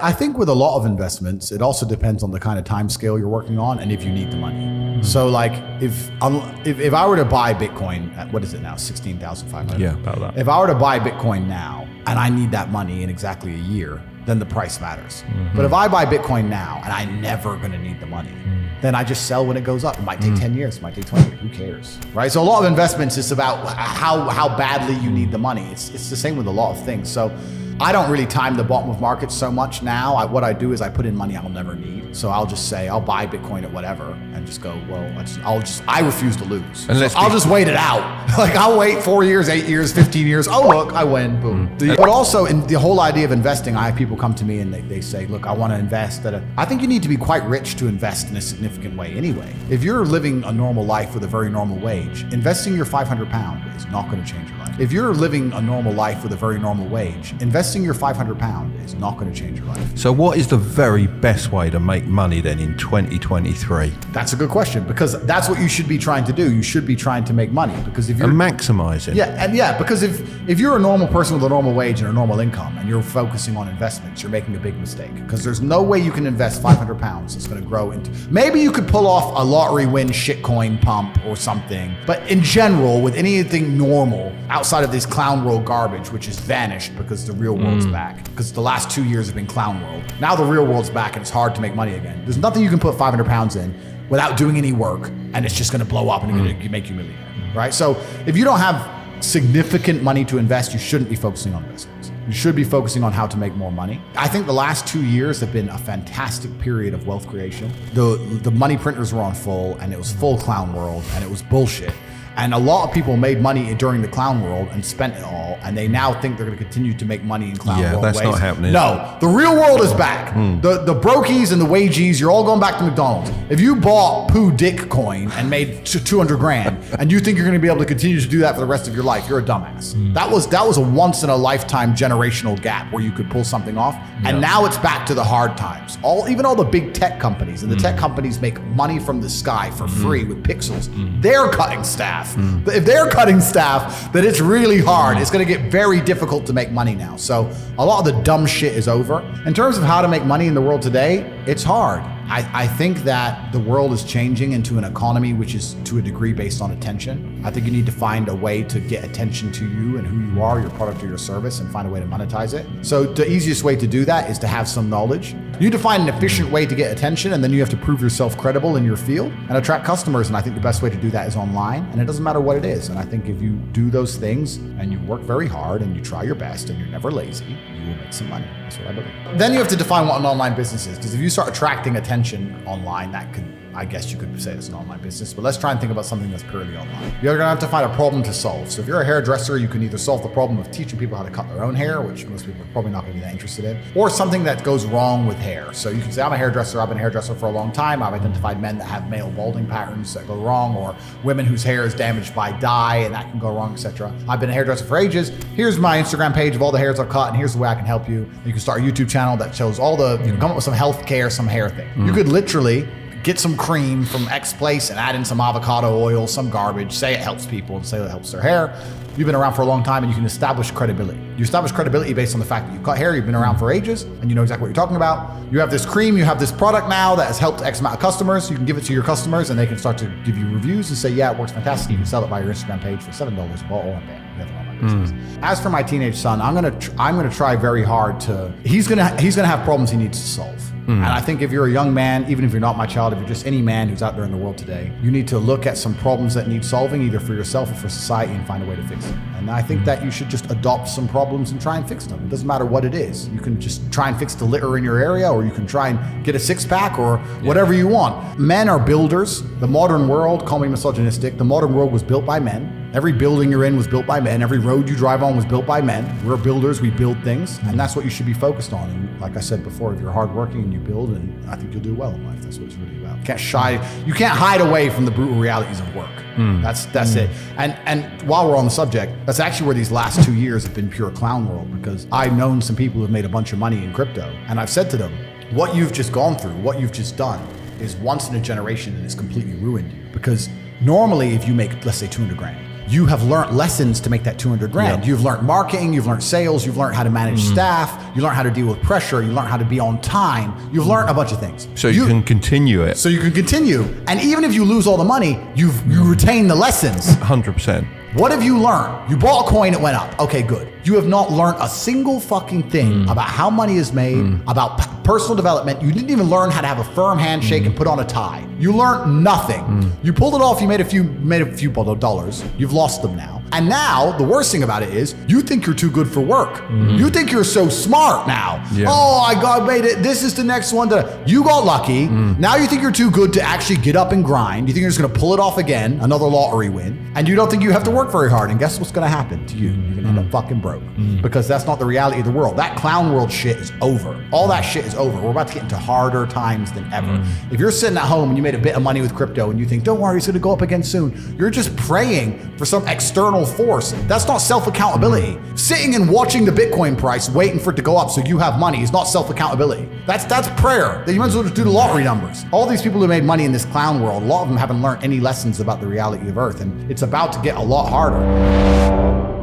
I think with a lot of investments, it also depends on the kind of time scale you're working on and if you need the money. So like if I were to buy Bitcoin at, what is it now, 16,500? Yeah, about that. If I were to buy Bitcoin now and I need that money in exactly a year, then the price matters. But if I buy Bitcoin now and I'm never gonna need the money, then I just sell when it goes up. It might take 10 years, it might take 20 years, who cares, right? So a lot of investments is about how badly you need the money. It's the same with a lot of things. So I don't really time the bottom of markets so much now. What I do is I put in money I'll never need. So I'll just say, I'll buy Bitcoin at whatever and just go, well, I refuse to lose. And so I'll just wait it out. Like I'll wait 4 years, 8 years, 15 years. Oh, look, I win, boom. But also in the whole idea of investing, I have people come to me and they say, look, I want to invest I think you need to be quite rich to invest in a significant way anyway. If you're living a normal life with a very normal wage, investing your 500 pound is not going to change your life. If you're living a normal life with a very normal wage, investing your 500 pound is not going to change your life. So what is the very best way to make money then in 2023? That's a good question, because that's what you should be trying to do. You should be trying to make money, because if you're maximizing. Because if you're a normal person with a normal wage and a normal income and you're focusing on investments, you're making a big mistake, because there's no way you can invest 500 pounds that's going to grow into, maybe you could pull off a lottery win shitcoin pump or something, but in general, with anything normal outside of this clown world garbage, which has vanished because the real world's back, because the last 2 years have been clown world. Now the real world's back and it's hard to make money again. There's nothing you can put 500 pounds in without doing any work, and it's just going to blow up and make you a millionaire, right? So if you don't have significant money to invest, you shouldn't be focusing on investments. You should be focusing on how to make more money. I think the last 2 years have been a fantastic period of wealth creation. The money printers were on full, and it was full clown world, and it was bullshit. And a lot of people made money during the clown world and spent it all, and they now think they're going to continue to make money in clown world that's ways. not happening. No, the real world is back. The brokies and the wagies, you're all going back to McDonald's. If you bought poo dick coin and made 200 grand, and you think you're going to be able to continue to do that for the rest of your life, you're a dumbass. That was a once in a lifetime generational gap where you could pull something off, and now it's back to the hard times. Even all the big tech companies, and the tech companies make money from the sky for free with pixels. They're cutting staff. If they're cutting staff, then it's really hard. It's going to get very difficult to make money now. So a lot of the dumb shit is over. In terms of how to make money in the world today, it's hard. I think that the world is changing into an economy which is to a degree based on attention. I think you need to find a way to get attention to you and who you are, your product or your service, and find a way to monetize it. So the easiest way to do that is to have some knowledge. You need to find an efficient way to get attention, and then you have to prove yourself credible in your field and attract customers. And I think the best way to do that is online, and it doesn't matter what it is. And I think if you do those things and you work very hard and you try your best and you're never lazy, you will make some money. That's what I believe. Then you have to define what an online business is, because if you start attracting attention online, that could, I guess you could say it's an online business, but let's try and think about something that's purely online. You're gonna have to find a problem to solve. So if you're a hairdresser, you can either solve the problem of teaching people how to cut their own hair, which most people are probably not gonna be that interested in, or something that goes wrong with hair. So you can say, I'm a hairdresser, I've been a hairdresser for a long time, I've identified men that have male balding patterns that go wrong, or women whose hair is damaged by dye and that can go wrong, etc. I've been a hairdresser for ages. Here's my Instagram page of all the hairs I've cut, and here's the way I can help you. You can start a YouTube channel that shows all the, you can come up with some healthcare, some hair thing. You could literally get some cream from X place and add in some avocado oil, some garbage, say it helps people and say it helps their hair. You've been around for a long time and you can establish credibility. You establish credibility based on the fact that you cut hair, you've been around for ages, and you know exactly what you're talking about. You have this cream, you have this product now that has helped X amount of customers. You can give it to your customers and they can start to give you reviews and say, yeah, it works fantastic. You can sell it by your Instagram page for $7 a bottle, and bam, you have an online business. As for my teenage son, I'm gonna try very hard to, he's gonna have problems he needs to solve. And I think if you're a young man, even if you're not my child, if you're just any man who's out there in the world today, you need to look at some problems that need solving, either for yourself or for society, and find a way to fix them. And I think that you should just adopt some problems and try and fix them. It doesn't matter what it is. You can just try and fix the litter in your area, or you can try and get a six-pack, or whatever you want. Men are builders. The modern world, call me misogynistic, the modern world was built by men. Every building you're in was built by men. Every road you drive on was built by men. We're builders, we build things, and that's what you should be focused on. And like I said before, if you're hardworking and you build, and I think you'll do well in life. That's what it's really about. You can't hide away from the brutal realities of work. That's it. And while we're on the subject, that's actually where these last 2 years have been pure clown world, because I've known some people who have made a bunch of money in crypto, and I've said to them, what you've just gone through, what you've just done is once in a generation, and it's completely ruined you. Because normally if you make, let's say 200 grand, you have learned lessons to make that 200 grand. Yeah. You've learned marketing, you've learned sales, you've learned how to manage staff, you learned how to deal with pressure, you learned how to be on time, you've learned a bunch of things. So you can continue it. So you can continue. And even if you lose all the money, you retain the lessons. 100%. What have you learned? You bought a coin, it went up. Okay, good. You have not learned a single fucking thing about how money is made, about personal development. You didn't even learn how to have a firm handshake and put on a tie. You learned nothing. You pulled it off, you made a few dollars. You've lost them now. And now, the worst thing about it is, you think you're too good for work. You think you're so smart now. Yeah. Oh, I made it. This is the next one. You got lucky. Now you think you're too good to actually get up and grind. You think you're just going to pull it off again, another lottery win. And you don't think you have to work very hard. And guess what's going to happen to you? You're going to end up fucking broke. Because that's not the reality of the world. That clown world shit is over. All that shit is over. We're about to get into harder times than ever. If you're sitting at home and you made a bit of money with crypto and you think, don't worry, it's going to go up again soon, you're just praying for some external force. That's not self-accountability. Sitting and watching the Bitcoin price, waiting for it to go up so you have money is not self-accountability. That's prayer. You might as well just do the lottery numbers. All these people who made money in this clown world, a lot of them haven't learned any lessons about the reality of Earth, and it's about to get a lot harder.